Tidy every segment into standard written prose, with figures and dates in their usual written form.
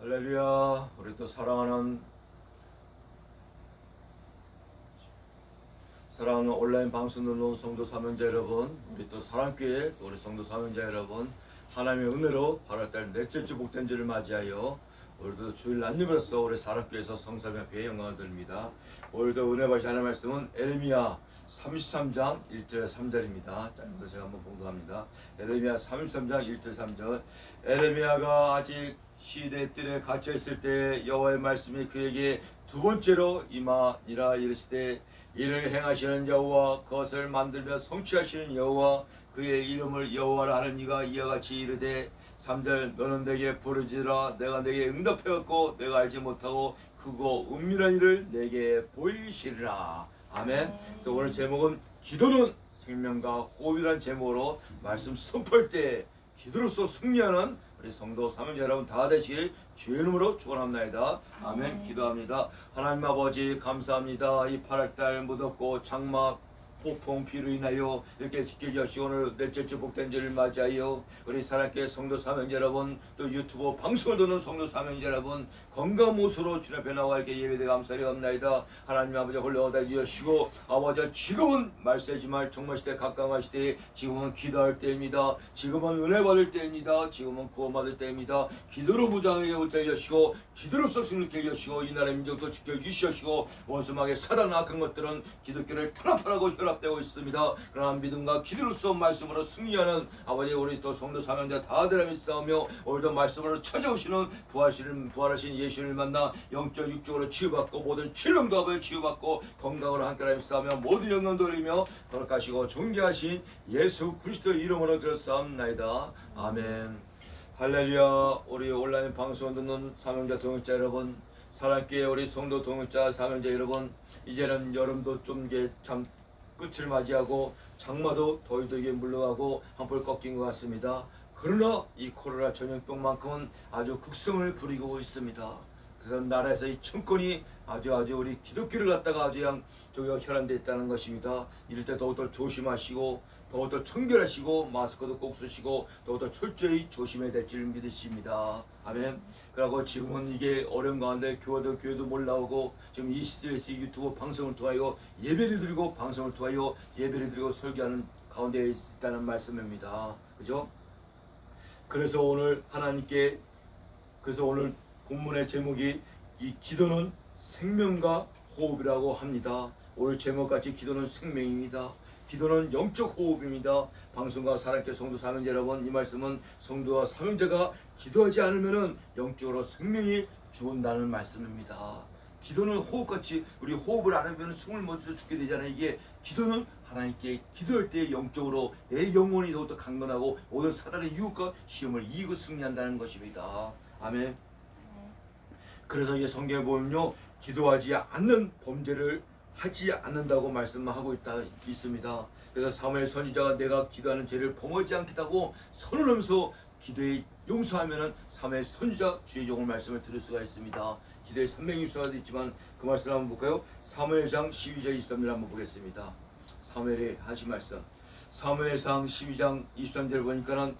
할렐루야. 우리 또 사랑하는 온라인 방송 눌러온 성도 사명자 여러분, 우리 또 사랑교회 우리 성도 사명자 여러분, 하나님의 은혜로 8월달 넷째 주 복된 주를 맞이하여 오늘도 주일 난임으로써 우리 사랑교회에서 성삼위 앞에 영광을 드립니다. 오늘도 은혜 받으실 하나님의 말씀은 에레미야 33장 1절 3절입니다. 짧은 거 제가 한번 봉독합니다. 에레미야 33장 1절 3절. 에레미야가 아직 시대 뜰에 갇혀 있을 때 여호와의 말씀이 그에게 두 번째로 임하니라. 이르시되 이를 행하시는 여호와, 그것을 만들며 성취하시는 여호와, 그의 이름을 여호와라 하는 이가 이와 같이 이르되 3절. 너는 내게 부르짖으라. 내가 내게 응답하였고 내가 알지 못하고 크고 은밀한 일을 내게 보이시리라. 아멘. 그래서 오늘 제목은 기도는 생명과 호흡이라는 제목으로 말씀 선포할 때 기도로서 승리하는 우리 성도 사명자 여러분 다 되시길 주의 이름으로 축원합니다. 아멘. 기도합니다. 하나님 아버지 감사합니다. 이 8월달 무덥고 장막 폭풍 비로 인하여 이렇게 지켜주시고 오늘 넷째 주 복된 주를 맞이하여 우리 사랑교회 성도 사명자 여러분, 또 유튜브 방송을 듣는 성도 사명자 여러분 건강 모습으로 주님 앞에 나와 이렇게 예배대 감사드리옵나이다. 하나님 아버지 홀려오다 주시고 아버지 지금은 말세지 말 정말 시대 가까워하시되 지금은 기도할 때입니다. 지금은 은혜 받을 때입니다. 지금은 구원받을 때입니다. 기도로 무장하게 붙여주시고 기도로서 승리케 해주시고 이 나라의 민족도 지켜주시고 원수막의 사단 악한 것들은 기독교를 탄압하라고 혈압되고 있습니다. 그러나 믿음과 기도로서 말씀으로 승리하는 아버지 우리 또 성도 사명자 다들 믿사오며 오늘도 말씀으로 찾아오시는 부활하신 예수를 만나 영적 육적으로 치유받고 모든 질병도 아버지 치유받고 건강으로 함께 믿사오며 모든 영광 돌리며 거룩하시고 존귀하신 예수 그리스도의 이름으로 드렸사옵나이다. 아멘. 할렐루야. 우리 온라인 방송 듣는 사명자 동역자 여러분, 사랑교회 우리 성도 동역자 사명자 여러분, 이제는 여름도 좀 참 끝을 맞이하고 장마도 더위도 물러가고 한풀 꺾인 것 같습니다. 그러나 이 코로나 전염병만큼은 아주 극성을 부리고 있습니다. 그래서 나라에서 이 청권이 아주 우리 기독교를 갖다가 아주 저기가 혈안되어 있다는 것입니다. 이럴 때 더욱더 조심하시고 더욱더 청결하시고 마스크도 꼭 쓰시고 더욱더 철저히 조심해야 될 줄 믿으십니다. 아멘. 그리고 지금은 이게 어려운 가운데 교회도 못 나오고 지금 이 시대에서 유튜브 방송을 통하여 예배를 드리고 방송을 통하여 예배를 드리고 설교하는 가운데 있다는 말씀입니다. 그죠? 그래서 오늘 오늘 본문의 제목이 이 기도는 생명과 호흡이라고 합니다. 오늘 제목같이 기도는 생명입니다. 기도는 영적 호흡입니다. 방송과 사랑교회 성도 사명자 여러분, 이 말씀은 성도와 사명자가 기도하지 않으면 영적으로 생명이 죽은다는 말씀입니다. 기도는 호흡같이 우리 호흡을 안 하면 숨을 못 쉬어 죽게 되잖아요. 이게 기도는 하나님께 기도할 때 영적으로 내 영혼이 더욱더 강건하고 모든 사단의 유혹과 시험을 이기고 승리한다는 것입니다. 아멘. 그래서 이 성경에 보면요, 기도하지 않는 범죄를 하지 않는다고 말씀하고 있습니다. 그래서 사무엘 선지자가 내가 기도하는 죄를 범하지 않겠다고 선언하면서 기도에 용서하면은 사무엘 선지자 주의 종을 말씀을 들을 수가 있습니다. 기도에 선명히 수가 있지만 그 말씀을 한번 볼까요? 사무엘상 12장 23절 한번 보겠습니다. 사무엘이 하신 말씀. 사무엘상 12장 23절 보니까는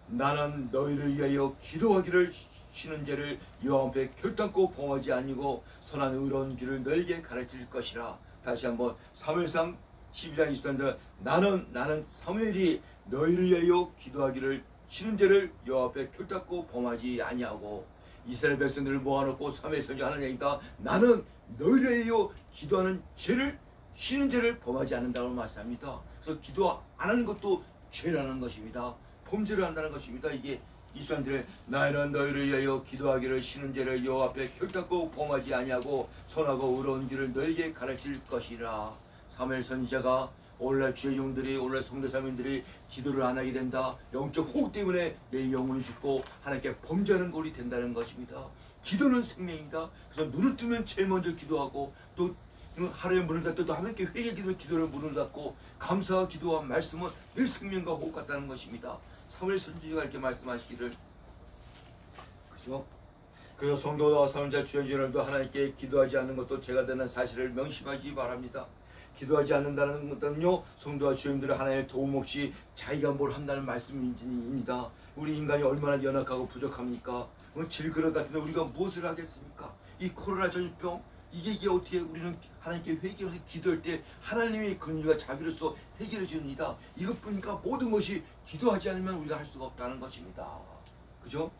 나는 너희를 위하여 기도하기를 쉬는 죄를 여호와 앞에 결단코 범하지 아니고 선한 의로운 길을 너에게 가르칠 것이라. 다시 한번 사무엘상 12장 23절 나는 사무엘이 너희를 위하여 기도하기를 쉬는 죄를 여호와 앞에 결단코 범하지 아니하고 이스라엘 백성들을 모아놓고 사무엘 선지자 하는 얘기다. 나는 너희를 위하여 기도하는 죄를 쉬는 죄를 범하지 않는다고 말씀합니다. 그래서 기도 안 하는 것도 죄라는 것입니다. 범죄를 한다는 것입니다. 이게 23절에 나는 너희를 위하여 기도하기를 쉬는 죄를 여호와 앞에 결단코 범하지 아니하고 선하고 의로운 길을 너에게 가르칠 것이라. 사무엘 선지자가 오늘날 주의 종들이 오늘날 성도 사명들이 기도를 안 하게 된다. 영적 호흡 때문에 내 영혼이 죽고 하나님께 범죄하는 골이 된다는 것입니다. 기도는 생명이다. 그래서 눈을 뜨면 제일 먼저 기도하고 또 하루에 문을 닫고 또 하나님께 회개기도는 기도를 문을 닫고 감사와 기도와 말씀은 늘 생명과 호흡 같다는 것입니다. 사무엘 선지자가 이렇게 말씀하시기를, 그죠? 그래서 성도와 사명자 주연진들도 하나님께 기도하지 않는 것도 죄가 되는 사실을 명심하기 바랍니다. 기도하지 않는다는 것은요, 성도와 주연들은 하나님의 도움 없이 자기가 뭘 한다는 말씀입니다. 우리 인간이 얼마나 연약하고 부족합니까? 질그릇 같은데 우리가 무엇을 하겠습니까? 이 코로나 전염병 이게 어떻게 우리는 하나님께 회개하면서 기도할 때 하나님이 긍휼과 자비로서 해결해 줍니다. 이것뿐이니까 모든 것이 기도하지 않으면 우리가 할 수가 없다는 것입니다. 그죠?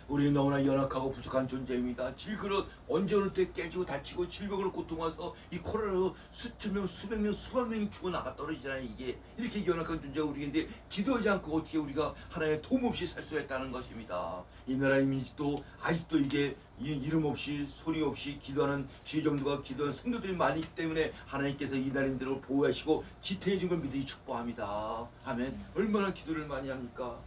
우리는 너무나 연약하고 부족한 존재입니다. 질그릇 언제 어느 때 깨지고 다치고 질병으로 고통해서 이 코로나로 수천 명, 수백 명, 수만 명이 죽어나가 떨어지잖아요. 이게 이렇게 연약한 존재가 우리인데 기도하지 않고 어떻게 우리가 하나님의 도움 없이 살 수 있다는 것입니다. 이 나라의 민족도 아직도 이게 이름 없이 소리 없이 기도하는 주의 정도가 기도하는 성도들이 많이 있기 때문에 하나님께서 이 나라인들을 보호하시고 지탱해 준 걸 믿으니 축복합니다. 아멘. 얼마나 기도를 많이 합니까?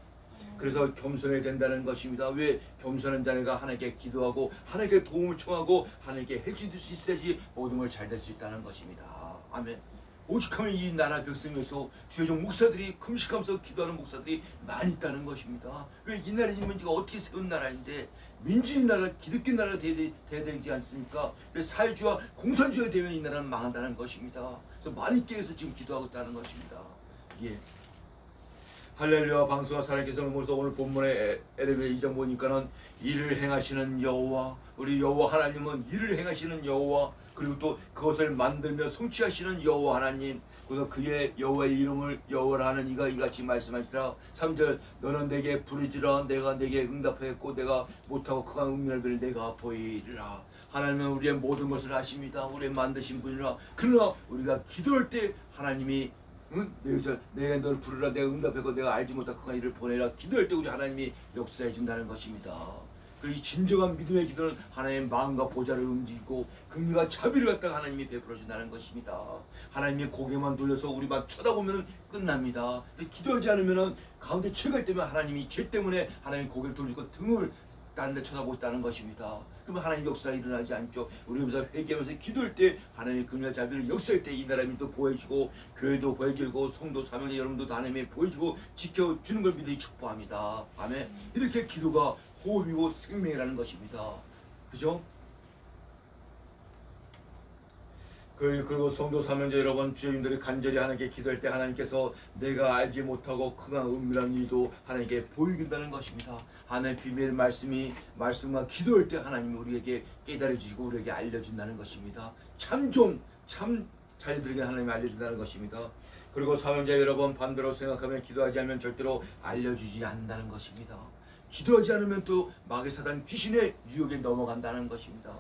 그래서 겸손해야 된다는 것입니다. 왜? 겸손한 자가 하나님께 기도하고 하나님께 도움을 청하고 하나님께 해줄 수 있어야지 모든 걸 잘 될 수 있다는 것입니다. 아멘. 오직하면 이 나라 백성에서 주의 종 목사들이 금식하면서 기도하는 목사들이 많이 있다는 것입니다. 왜? 이 나라의 민주가 어떻게 세운 나라인데 민주주의 나라, 기독교 나라가 돼야 되지 않습니까? 사회주의와 공산주의가 되면 이 나라는 망한다는 것입니다. 그래서 많이 깨어서 지금 기도하고 있다는 것입니다. 예. 할렐루야. 방수와 사랑께서 오늘 본문의 에레미야 2장 보니까는 일을 행하시는 여호와, 우리 여호와 하나님은 일을 행하시는 여호와, 그리고 또 그것을 만들며 성취하시는 여호와 하나님, 그래서 그의 여호와의 이름을 여호와라 하는 이가 이같이 말씀하시라. 3절 너는 내게 부르짖으라. 내가 내게 응답하였고 내가 못하고 크고 은밀한 것을 내가 보이리라. 하나님은 우리의 모든 것을 아십니다. 우리의 만드신 분이라. 그러나 우리가 기도할 때 하나님이 내가 너를 부르라. 내가 응답하고 내가 알지 못한 그 일을 보내라. 기도할 때 우리 하나님이 역사해 준다는 것입니다. 그리고 이 진정한 믿음의 기도는 하나님의 마음과 보좌를 움직이고 긍휼과 자비를 갖다가 하나님이 베풀어 준다는 것입니다. 하나님이 고개만 돌려서 우리만 쳐다보면 끝납니다. 기도하지 않으면 가운데 죄가 있다면 하나님이 죄 때문에 하나님 고개를 돌리고 등을 다른 데 쳐다보고 있다는 것입니다. 그러면 하나님 역사가 일어나지 않죠. 우리면서 회개하면서 기도할 때 하나님의 긍휼과 자비를 역사할 때 이 나라의 또 보여주고 교회도 보여주고 성도 사명자 여러분도 하나님이 보여주고 지켜주는 걸 믿으니 축복합니다. 아멘. 이렇게 기도가 호흡이고 생명이라는 것입니다. 그죠? 그리고 성도 사명자 여러분, 주여님들이 간절히 하나님께 기도할 때 하나님께서 내가 알지 못하고 크고 은밀한 일도 하나님께 보이긴다는 것입니다. 하나님의 비밀 말씀과 기도할 때 하나님이 우리에게 깨달아 주시고 우리에게 알려준다는 것입니다. 참 자녀들에게 하나님이 알려준다는 것입니다. 그리고 사명자 여러분, 반대로 생각하면 기도하지 않으면 절대로 알려주지 않는다는 것입니다. 기도하지 않으면 또 마귀 사단 귀신의 유혹에 넘어간다는 것입니다.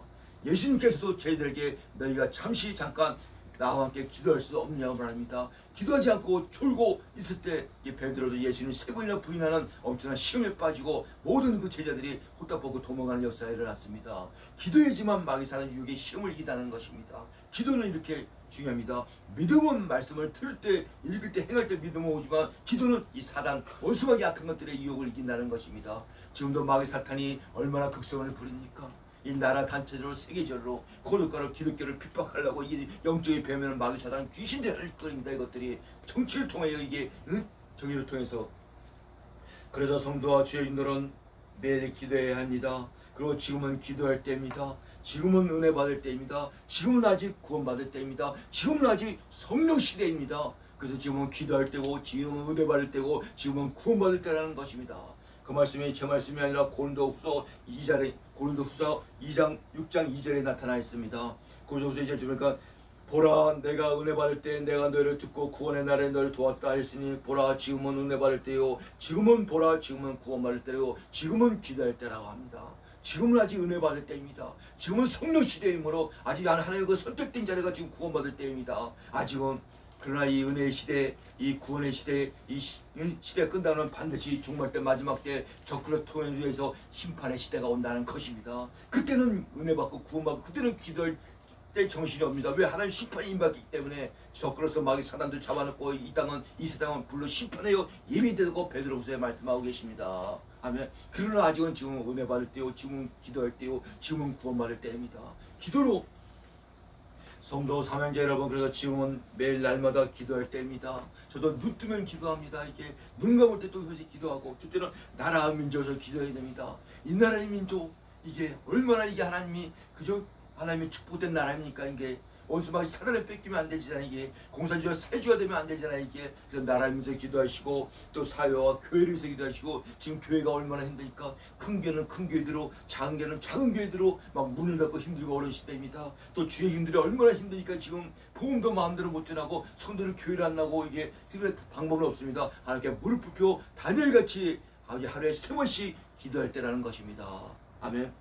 예수님께서도 저희들에게 너희가 잠깐 나와 함께 기도할 수 없냐고 말합니다. 기도하지 않고 졸고 있을 때 베드로도 예수님 3번이나 부인하는 엄청난 시험에 빠지고 모든 그 제자들이 홀딱 벗고 도망가는 역사가 일어났습니다. 기도해야지만 마귀 사단 유혹의 시험을 이기다는 것입니다. 기도는 이렇게 중요합니다. 믿음은 말씀을 들을 때, 읽을 때, 행할 때 믿음은 오지만 기도는 이 사단, 원수마귀 악한 것들의 유혹을 이긴다는 것입니다. 지금도 마귀 사탄이 얼마나 극성을 부립니까? 이 나라 단체적으로 세계적으로 고독가로 기독교를 핍박하려고 이 영적인 배면을 마귀 사단 귀신들을 할 거입니다. 이것들이 정치를 통하여 이게 정의를 통해서. 그래서 성도와 주여인들은 매일 기도해야 합니다. 그리고 지금은 기도할 때입니다. 지금은 은혜 받을 때입니다. 지금은 아직 구원받을 때입니다. 지금은 아직 성령 시대입니다. 그래서 지금은 기도할 때고 지금은 은혜 받을 때고 지금은 구원받을 때라는 것입니다. 그 말씀이 제 말씀이 아니라 고린도후서 2장 6장 2절에 나타나 있습니다. 고린도후서 2절 보니까 보라 내가 은혜 받을 때 내가 너희를 듣고 구원의 날에 너희를 도왔다 했으니 보라 지금은 은혜 받을 때요 지금은 보라 지금은 구원받을 때요 지금은 기도할 때라고 합니다. 지금은 아직 은혜 받을 때입니다. 지금은 성령 시대이므로 아직 하나님의 그 선택된 자리가 지금 구원받을 때입니다. 아직은. 그러나 이 은혜의 시대, 이 구원의 시대, 이 시대가 끝나면 반드시 종말 때 마지막 때 적그릇 통해서 심판의 시대가 온다는 것입니다. 그때는 은혜 받고 구원받고 그때는 기도할 때 정신이 옵니다. 왜? 하나님 심판이 임받기 때문에 적그릇서 마귀 사단들 잡아놓고 이 세상은 불로 심판해요. 예민되고 베드로후서에 말씀하고 계십니다. 아멘. 그러나 아직은 지금은 은혜 받을 때요, 지금은 기도할 때요, 지금은 구원받을 때입니다. 기도로 성도 사명자 여러분, 그래서 지금은 매일 날마다 기도할 때입니다. 저도 눈 뜨면 기도합니다. 이게 눈 감을 때 또 회식 기도하고 주때는 나라 민족에서 기도해야 됩니다. 이 나라의 민족 이게 얼마나 이게 하나님이 그저 하나님의 축복된 나라입니까? 이게 원수막이 사단에 뺏기면 안 되잖아. 이게 공산주의가 사회주의가 되면 안 되잖아. 이게 그래서 나라를 위해서 기도하시고 또 사회와 교회를 위해서 기도하시고 지금 교회가 얼마나 힘드니까 큰 교회는 큰 교회대로 작은 교회는 작은 교회대로 막 문을 닫고 힘들고 어려운 시대입니다. 또 주의인들이 얼마나 힘드니까 지금 복음도 마음대로 못 전하고 성도를 교회를 안 나고 이게 방법은 없습니다. 하나님께 무릎 꿇고 다니엘같이 하루에 3번씩 기도할 때라는 것입니다. 아멘.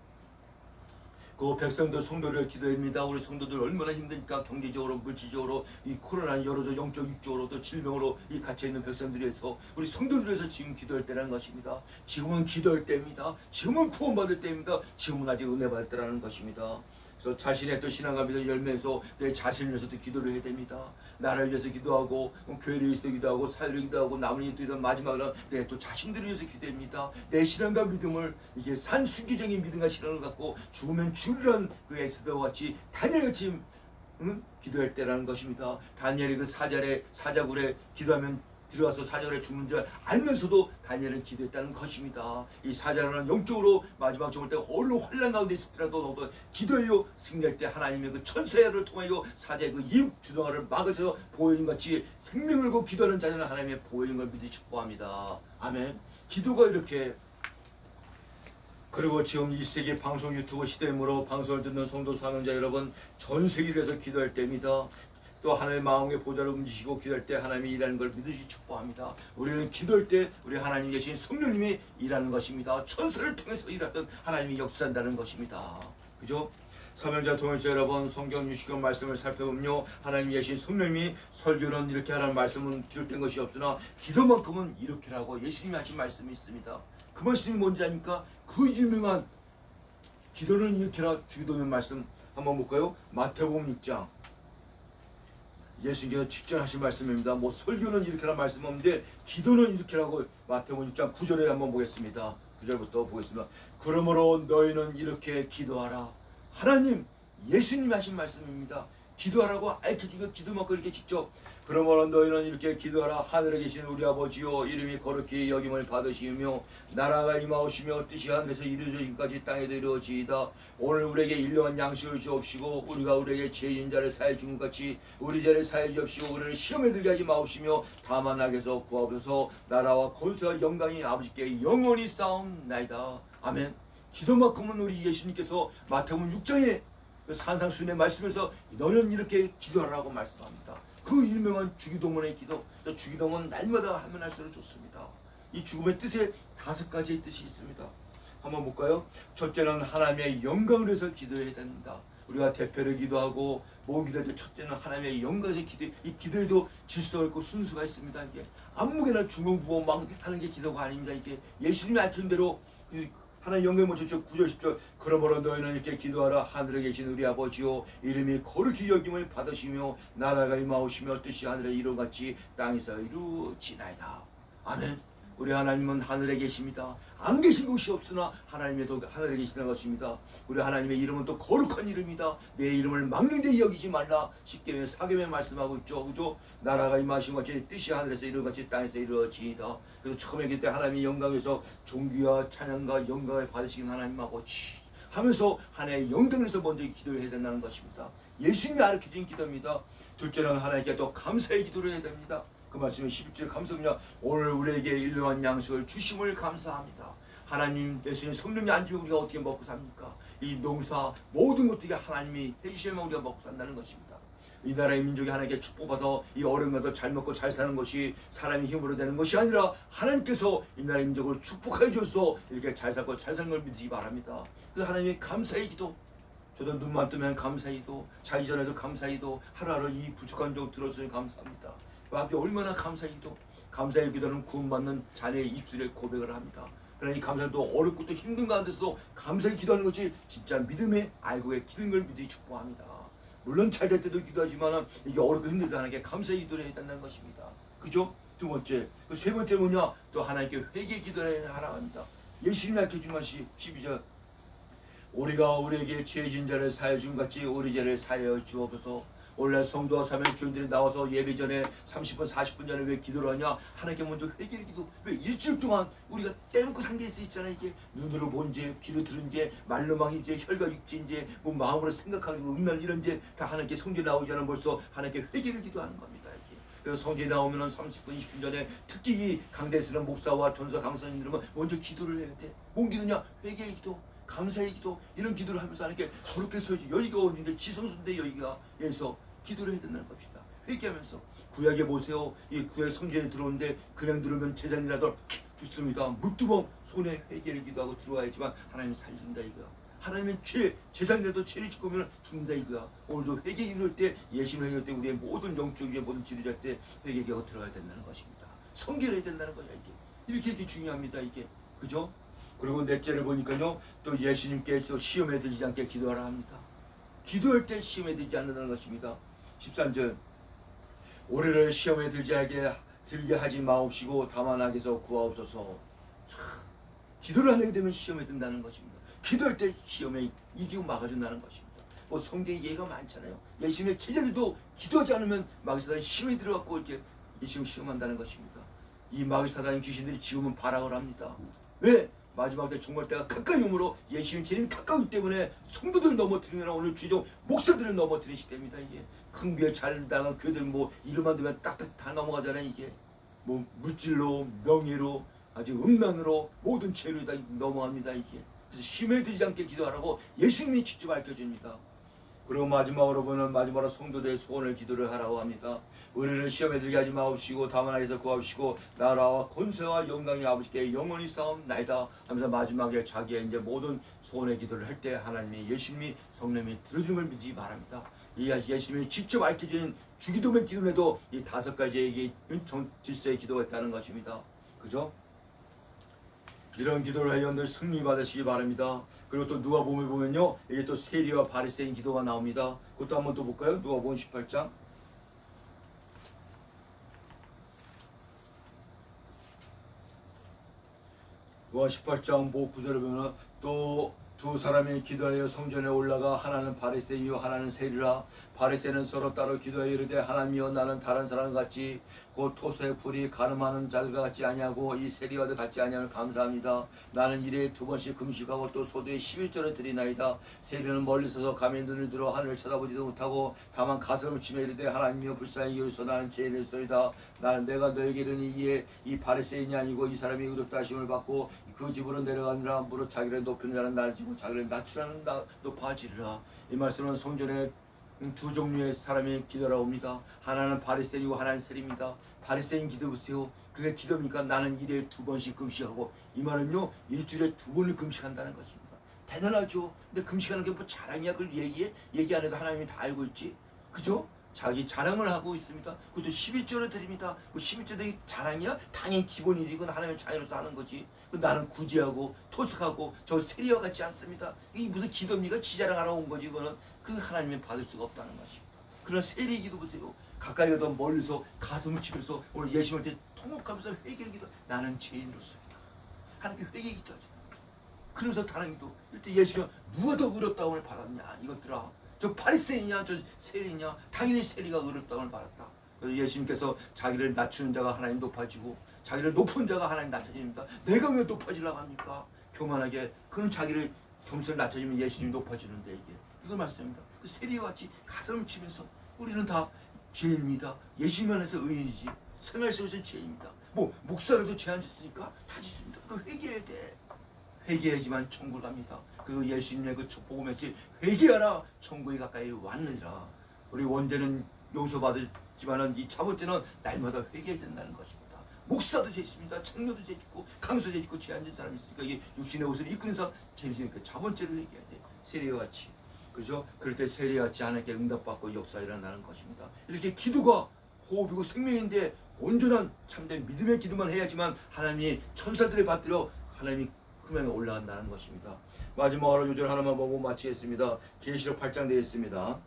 그 백성들 성도를 기도합니다. 우리 성도들 얼마나 힘드니까 경제적으로 물질적으로 이 코로나 여러 영적 육적으로 또 질병으로 이 갇혀 있는 백성들을 위해서 우리 성도들을 위해서 지금 기도할 때라는 것입니다. 지금은 기도할 때입니다. 지금은 구원받을 때입니다. 지금은 아직 은혜 받을 때라는 것입니다. 그래서 자신의 또 신앙과 믿음을 열면서 내 자신을 위해서도 기도를 해야 됩니다. 나라를 위해서 기도하고 교회를 위해서 기도하고 사회를 기도하고 남은 일을 기도하고 마지막으로 내 또 자신들을 위해서 기도합니다. 내 신앙과 믿음을 이게 산수기적인 믿음과 신앙을 갖고 죽으면 죽으란 그 에스더와 같이 다니엘같이 기도할 때라는 것입니다. 다니엘이 그 사자굴에 기도하면 들어가서 사자굴에 죽는 줄 알면서도 다니엘은 기도했다는 것입니다. 이 사자굴은 영적으로 마지막 정말 때 어려운 환난 가운데 있을지라도 기도해요. 승리할 때 하나님의 그 천사를 통하여 사자의 그 입 주둥아를 막으셔서 보혈인같이 생명을 걸고 기도하는 자녀는 하나님의 보혈인 걸 믿으시 축복합니다. 아멘. 기도가 이렇게 그리고 지금 이 세계 방송 유튜브 시대이므로 방송을 듣는 성도 사명자 여러분 전 세계에서 기도할 때입니다. 또 하나님의 마음의 보좌를 움직이시고 기도할 때 하나님이 일하는 걸 믿으시 축복합니다. 우리는 기도할 때 우리 하나님 계신 성령님이 일하는 것입니다. 천사를 통해서 일하던 하나님이 역사한다는 것입니다. 그죠? 사명자 동역자 여러분 성경 유식경 말씀을 살펴보면요 하나님이 계신 성령님이 설교는 이렇게 하라는 말씀은 기록된 것이 없으나 기도만큼은 이렇게라고 예수님이 하신 말씀이 있습니다. 그 말씀이 뭔지 아닙니까? 그 유명한 기도는 이렇게라 주기도면 말씀 한번 볼까요? 마태복음 6장 예수님께서 직접 하신 말씀입니다. 뭐 설교는 이렇게라는 말씀 없는데 기도는 이렇게라고 마태복음 6장 9절에 한번 보겠습니다. 9절부터 보겠습니다. 그러므로 너희는 이렇게 기도하라. 하나님 예수님이 하신 말씀입니다. 기도하라고 알려주고 기도만큼 이렇게 직접 그러므로 너희는 이렇게 기도하라. 하늘에 계신 우리 아버지여 이름이 거룩히 여김을 받으시며 나라가 임하오시며 뜻이 하늘에서 이루어지기까지 땅에도 이루어지이다. 오늘 우리에게 일용한 양식을 주옵시고 우리가 우리에게 죄진 자를 사해 준 것 같이 우리 죄를 사해 주옵시고 우리를 시험에 들게 하지 마옵시며 다만 악에서 구하옵소서. 나라와 권세와 영광이 아버지께 영원히 쌓옵나이다. 아멘. 기도만큼은 우리 예수님께서 마태복음 6장에 그 산상수훈의 말씀에서 너는 이렇게 기도하라고 말씀합니다. 그 유명한 주기도문의 기도, 주기도문 날마다 하면 할수록 좋습니다. 이 죽음의 뜻에 5가지의 뜻이 있습니다. 한번 볼까요? 첫째는 하나님의 영광을 위해서 기도해야 됩니다. 우리가 대표를 기도하고 모든 기도할 때 첫째는 하나님의 영광에서 기도. 이 기도에도 질서가 있고 순수가 있습니다. 이게 아무개나 중공부어 막 하는 게 기도가 아닙니다. 이게 예수님이 알려준 대로 하나님 영광을 먼저 9절 10절 그러므로 너희는 이렇게 기도하라. 하늘에 계신 우리 아버지요 이름이 거룩히 여김을 받으시며 나라가 임하오시며 뜻이 하늘에 이루어같이 땅에서 이루어지나이다. 아멘. 우리 하나님은 하늘에 계십니다. 안 계신 곳이 없으나 하나님도 하늘에 계시는 것입니다. 우리 하나님의 이름은 또 거룩한 이름이다. 내 이름을 망령되이 여기지 말라. 10계명 4계명 말씀하고 있죠. 그죠? 나라가 임하신 것이 뜻이 하늘에서 이루어같이 땅에서 이루어지이다. 그래서 처음에 그때 하나님의 영광에서 존귀와 찬양과 영광을 받으시는 하나님 아버지 하면서 하나님의 영광에서 먼저 기도를 해야 된다는 것입니다. 예수님이 가르쳐준 기도입니다. 둘째는 하나님께 또 감사의 기도를 해야 됩니다. 그 말씀이 11절 감사합니다. 오늘 우리에게 일용한 양식을 주심을 감사합니다. 하나님 예수님 성령이 안 주면 우리가 어떻게 먹고 삽니까? 이 농사 모든 것들이 하나님이 해주시면 우리가 먹고 산다는 것입니다. 이 나라의 민족이 하나님께 축복받아 이 어려운 것도 잘 먹고 잘 사는 것이 사람의 힘으로 되는 것이 아니라 하나님께서 이 나라의 민족을 축복해 주셔서 이렇게 잘 살고 잘 사는 걸 믿으시기 바랍니다. 그 하나님의 감사의 기도 저도 눈만 뜨면 감사의 기도 자기 전에도 감사의 기도 하루하루 이 부족한 종 들어주니 감사합니다. 그 앞에 얼마나 감사의 기도 감사의 기도는 구원받는 자녀의 입술에 고백을 합니다. 그러나 이 감사도 어렵고 또 힘든 가운데서도 감사의 기도하는 것이 진짜 믿음의 알고의 기도인 걸 믿으니 축복합니다. 물론 잘 될 때도 기도하지만 이게 어렵고 힘들다 하는 게 감사의 기도를 해야 된다는 것입니다. 그죠? 두 번째, 그 세 번째 뭐냐? 또 하나님께 회개 기도를 하라 합니다. 예수님이 알려준 것이 12절 우리가 우리에게 죄진 자를 사하여 준 같이 우리 죄를 사하여 주옵소서. 원래 성도와 사명 교인들이 나와서 예배 전에 30분 40분 전에 왜 기도를 하냐? 하나님께 먼저 회개를 기도. 왜 일주일 동안 우리가 떼놓고 산 게 있잖아. 이게 눈으로 본지, 귀로 들은지, 말로망이지, 혈과 육지인지, 뭐 마음으로 생각하고 음란 이런지 다 하나님께 성전에 나오지 않으면 벌써 하나님께 회개를 기도하는 겁니다. 이게. 그래서 성전에 나오면은 30분 20분 전에 특히 이 강대에 쓰는 목사와 전사 강사님들은 먼저 기도를 해야 돼. 뭔 기도냐? 회개의 기도. 감사의 기도, 이런 기도를 하면서 하나님께 그렇게 서야지. 여기가 어딘데 지성소인데 여기가 여기서 기도를 해야 된다는 것이다. 회개하면서 구약에 보세요. 이 구약 성전에 들어오는데 그냥 들으면 제자님이라도 죽습니다. 묻두번 손에 회개를 기도하고 들어와야지만 하나님 살린다 이거야. 하나님은 제사장이라도 죄를 짓고 오면 죽는다 이거야. 오늘도 회개 기도할 때, 예심 회개할 때 우리의 모든 영적인 모든 지도할 때 회개 기도가 들어가야 된다는 것입니다. 성결해야 된다는 거야 이게. 이렇게 중요합니다 이게. 그죠? 그리고 넷째를 보니까요, 또 예수님께 또 시험에 들지 않게 기도하라 합니다. 기도할 때 시험에 들지 않는다는 것입니다. 13절 우리를 시험에 들게 하지 마옵시고 다만 악에서 구하옵소서. 참, 기도를 하게 되면 시험에 든다는 것입니다. 기도할 때 시험에 이기고 막아준다는 것입니다. 뭐 성경에 예가 많잖아요. 예수님의 제자들도 기도하지 않으면 마귀사단이 시험에 들어갖고 이렇게 예수님 시험한다는 것입니다. 이 마귀사단 귀신들이 지금은 발악을 합니다. 왜? 마지막 때 종말 때가 가까이 오므로 예수님 재림이 가까우기 때문에 성도들을 넘어뜨리거나 오늘 주종 목사들을 넘어뜨리는 시대입니다. 이게 큰 교회 잘 나간 교회들 뭐 이름만 들면 딱딱 다 넘어가잖아요. 이게 뭐 물질로 명예로 아주 음란으로 모든 죄로 다 넘어갑니다. 이게 그래서 힘에 들지 않게 기도하라고 예수님이 직접 알려줍니다. 그리고 마지막으로 보면 마지막으로 성도들의 소원을 기도를 하라고 합니다. 우리를 시험에 들게 하지 마옵시고 다만 악에서 구하옵시고 나라와 권세와 영광이 아버지께 영원히 싸움나이다 하면서 마지막에 자기의 이제 모든 소원의 기도를 할 때 하나님이 예수님이 성령이 들어주는 걸 믿지 바랍니다. 이 예수님이 직접 알려주는 주기도문 기도에도 이 5가지의 질서의 기도가 있다는 것입니다. 그죠? 이런 기도를 하여 늘 승리 받으시기 바랍니다. 그리고 또 누가복음에 보면요, 이게 또 세리와 바리새인 기도가 나옵니다. 그것도 한번 또 볼까요? 누가복음 18장. 누가 18장 뭐 9절에 보면 또 두 사람이 기도하여 성전에 올라가 하나는 바리새인이요 하나는 세리라. 바리새인은 서로 따로 기도하여 이르되 하나님이여 나는 다른 사람 같이 곧 토소의 풀이 가늠하는 자들과 같지 아니하고 이 세리와도 같지 아니하면 감사합니다. 나는 일에 2번씩 금식하고 또 소도에 11조를 드리나이다. 세리는 멀리 서서 감히 눈을 들어 하늘을 쳐다보지도 못하고 다만 가슴을 치며 이르되 하나님이여 불쌍히 여기서 나는 죄인이소이다. 나는 내가 너에게 이르니 이에 이 바리새인이 아니고 이 사람이 의롭다 하심을 받고 그 집으로 내려가느라 무릇 자기를 높이는 자는 낮이고 자기를 낮추라는 높아지리라. 이 말씀은 성전에 두 종류의 사람이 기도라고 합니다. 하나는 바리새인이고 하나는 세리입니다. 바리새인 기도 보세요. 그게 기도입니까? 나는 일에 2번씩 금식하고, 이 말은요 일주일에 2번을 금식한다는 것입니다. 대단하죠. 근데 금식하는 게 뭐 자랑이야? 그걸 얘기 안 해도 하나님이 다 알고 있지. 그죠? 자기 자랑을 하고 있습니다. 그것도 11조를 드립니다. 그 11조들이 자랑이야? 당연히 기본 일이건 하나님의 자녀로서 하는 거지. 나는 구제하고 토속하고 저 세리와 같지 않습니다. 이게 무슨 기도입니까? 지자랑하러 온 거지. 이거는 그 하나님이 받을 수가 없다는 것입니다. 그러나 세리 기도 보세요. 가까이 가도 멀리서 가슴을 치면서 오늘 예심할 때 통곡하면서 회개 기도. 나는 죄인으로서이다. 하나님께 회개 기도하죠. 그러면서 다른 기도. 이때 예수가 누가 더 의롭다움을 받았냐 이것들아. 저 바리새인이냐 저 세리냐. 당연히 세리가 의롭다움을 받았다. 그래서 예수님께서 자기를 낮추는 자가 하나님 높아지고 자기를 높은 자가 하나님 낮춰집니다. 내가 왜 높아지려고 합니까? 교만하게 그는 자기를 겸손히 낮춰지면 예수님이 높아지는데 이걸 말씀입니다. 그 세리와 같이 가슴을 치면서 우리는 다 죄인입니다. 예수님 안에서 의인이지 생활 속에서는 죄인입니다. 뭐 목사라도 죄 안 짓으니까 다 짓습니다. 그 회개해야 돼. 회개해야지만 천국을 갑니다. 그 예수님의 그 복음에서 회개하라 천국이 가까이 왔느니라. 우리 원죄는 용서받지만은 이 자본죄는 날마다 회개해야 된다는 것입니다. 목사도 죄 있습니다. 장로도 죄 있고 강소도 죄 있고 죄 안 진 사람이 있으니까 이게 육신의 옷을 입고 있는 사람 죄 있으니까 자본죄를 회개해야 돼. 세리와 같이. 그죠? 그럴 때 세리와 같이 하나님께 응답받고 역사 일어나는 것입니다. 이렇게 기도가 호흡이고 생명인데 온전한 참된 믿음의 기도만 해야지만 하나님이 천사들의 받들어 하나님이 금양에 올라간다는 것입니다. 마지막으로 요절 하나만 보고 마치겠습니다. 계시록 8장 되어 있습니다.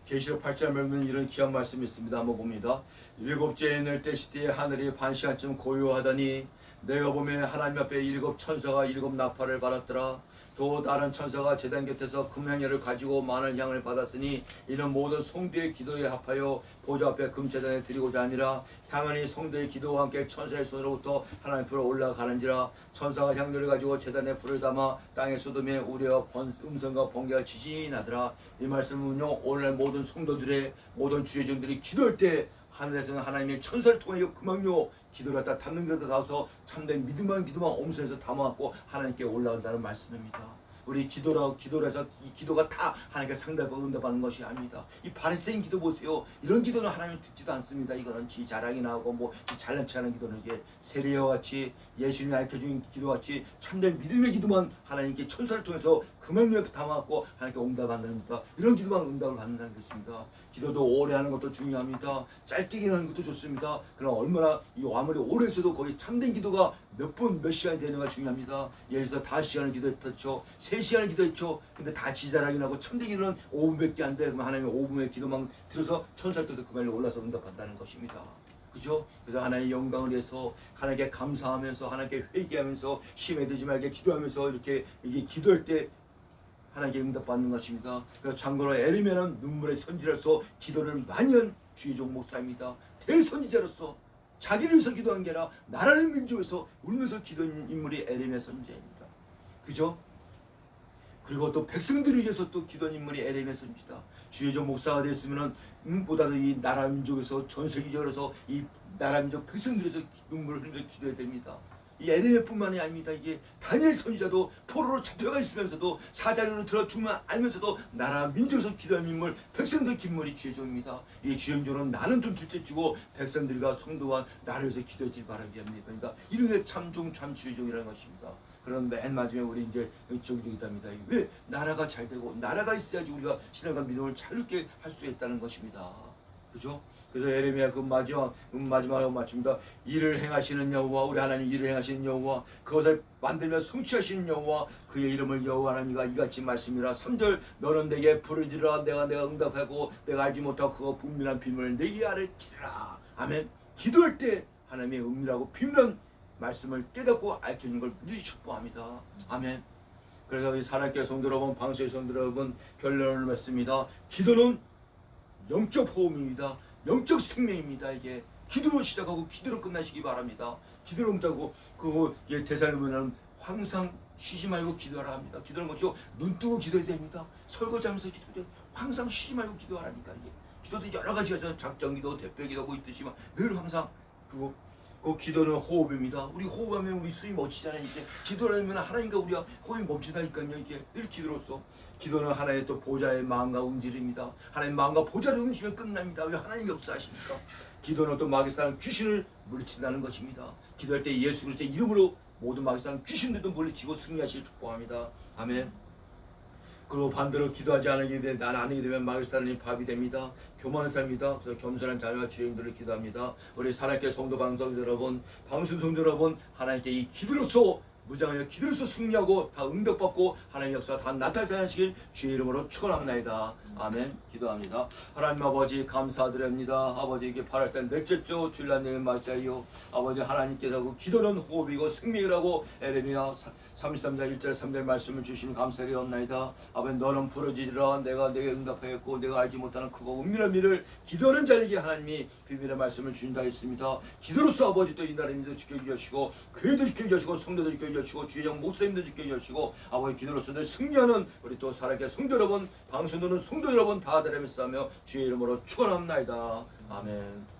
계시록 8장 보면 이런 귀한 말씀이 있습니다. 한번 봅니다. 7째 낼 때 시대에 하늘이 반시간쯤 고요하더니 내가 보면 하나님 앞에 7 천사가 7 나팔을 받았더라. 또 다른 천사가 제단 곁에서 금향료를 가지고 많은 향을 받았으니 이는 모든 성도의 기도에 합하여 보좌 앞에 금제단에 드리고자 하니라. 향은이 성도의 기도와 함께 천사의 손으로부터 하나님 앞으로 올라가는지라. 천사가 향료를 가지고 제단에 불을 담아 땅에 쏟으며 우리와 음성과 번개가 지진이 나더라. 이 말씀은요, 오늘날 모든 성도들의 모든 주의 종들이 기도할 때 하늘에서는 하나님의 천사를 통하여 금황료 기도를 갖다 담는 데다 가서 참된 믿음만 엄수해서 담아갖고 하나님께 올라간다는 말씀입니다. 우리 기도라 해서 이 기도가 다 하나님께 상대하고 응답하는 것이 아닙니다. 이 바리새인 기도 보세요. 이런 기도는 하나님 듣지도 않습니다. 이거는 지 자랑이나 하고 지 잘난 체 하는 기도는 이게 세례와 같이 예수님이 알려준 기도와 같이 참된 믿음의 기도만 하나님께 천사를 통해서 금황료에 담아갖고 하나님께 응답한다는 겁니다. 이런 기도만 응답을 받는다는 것입니다. 기도도 오래 하는 것도 중요합니다. 짧게 하는 것도 좋습니다. 그러나 얼마나 아무리 오래 했어도 거기 참된 기도가 몇 분 몇 시간이 되는가 중요합니다. 예를 들어서 5시간을 기도했죠. 3시간을 기도했죠. 근데 다 지자랑이 나고 참된 기도는 5분밖에 안 돼. 그러면 하나님의 5분의 기도만 들어서 천사를 통해서 그 말에 올라서 응답한다는 것입니다. 그죠? 그래서 하나님의 영광을 위해서 하나님께 감사하면서 하나님께 회개하면서 힘에 들지 말게 기도하면서 이렇게 기도할 때 하나님께 응답받는 것입니다. 그래서 장로로 에르미야는 눈물의 선지자로서 기도를 많이 한 주의종 목사입니다. 대선지자로서 자기를 위해서 기도한 게 아니라 나라를 민족에서 울면서 기도한 인물이 에르미야 선지자입니다. 그죠? 그리고 또 백성들을 위해서 또 기도한 인물이 에르미야 선지자. 주의종 목사가 됐으면은 보다도 이 나라 민족에서 전 세계적으로서 이 나라 민족 백성들에서 눈물을 흘리면서 기도해야 됩니다. 이 에르미야뿐만이 아닙니다. 이게 다니엘 선지자도 포로로 잡혀가 있으면서도 사자리로 들어 죽으면 알면서도 나라 민족에서 기도하는 인물, 백성들 인물이 주의종입니다. 이 주의종은 나는 좀 둘째치고 백성들과 성도와 나를 위해서 기도하지 바라기 합니다. 그러니까 이런 게 참종 참 주의종이라는 것입니다. 그런 맨 마지막에 우리 이제 저기입니다. 왜 나라가 잘 되고 나라가 있어야지 우리가 신앙과 믿음을 자유롭게 할 수 있다는 것입니다. 그죠? 그래서 에레미야 마지막으로 마칩니다. 일을 행하시는 여호와, 우리 하나님 일을 행하시는 여호와, 그것을 만들며 성취하시는 여호와, 그의 이름을 여호와 하나님과 이같이 말씀이라. 3절 너는 내게 부르짖으라. 내가 응답하고 내가 알지 못하고 그거 분명한 비밀을 내게 알리리라. 아멘. 기도할 때 하나님의 은밀하고 비밀한 말씀을 깨닫고 알려주는 걸 믿으시 축복합니다. 아멘. 그래서 이 사랑교회 성도 여러분, 방수의 성도 여러분, 결론을 맺습니다. 기도는 영적 호흡입니다. 영적 생명입니다. 이게 기도로 시작하고 기도로 끝나시기 바랍니다. 기도로 못하고 그거 대사를 보면 항상 쉬지 말고 기도하라 합니다. 기도하는 것이요, 눈 뜨고 기도해야 됩니다. 설거지하면서 기도해. 항상 쉬지 말고 기도하라니까. 이게 기도도 여러 가지가 있어요. 작정기도, 대표기도 뭐 있듯이 늘 항상 그거. 기도는 호흡입니다. 우리 호흡하면 우리 숨이 멎치잖아요. 이게 기도를 하면 하나님과 우리가 호흡이 멈추다니까요. 이게 늘 기도로서. 기도는 하나의 또 보좌의 마음과 음질입니다. 하나님 마음과 보좌를 음시면 끝납니다. 왜 하나님이 역사하십니까? 기도는 또 마귀 사람 귀신을 물리친다는 것입니다. 기도할 때 예수 그리스도의 이름으로 모든 마귀 사람 귀신들도 물리치고 승리하시길 축복합니다. 아멘. 그리고 반대로 기도하지 않게 되면 마귀 사람이 밥이 됩니다. 교만한 사람입니다. 그래서 겸손한 자녀와 주인들을 기도합니다. 우리 사랑교회 성도 방송 여러분, 방송 성도 여러분, 하나님께 이 기도로서 무장하여 기도로서 승리하고 다 응답받고 하나님의 역사가 다 나타나시길 주의 이름으로 축원합니다. 아멘. 기도합니다. 하나님 아버지 감사드립니다. 아버지에게 바랄 때 넷째 주 주일날님을 맞이하여 아버지 하나님께서 그 기도는 호흡이고 생명이라고 에레미야 33장 1절 3절 말씀을 주시면 감사드리옵나이다. 아버지 너는 부르짖으라. 내가 내게 응답하였고 내가 알지 못하는 크고 은밀한 일을 기도하는 자에게 하나님이 비밀의 말씀을 주신다 했습니다. 기도로서 아버지 또 이 나라의 민도 지켜주시고 교회도 지켜주시고 성도도 지켜주시고 주의장 목사님도 지켜주시고 아버지 기도로서 늘 승리하는 우리 또 살아계 성도 여러분, 방송도는 성도 여러분 다 다름에 싸며 주의 이름으로 축원합나이다. 아멘.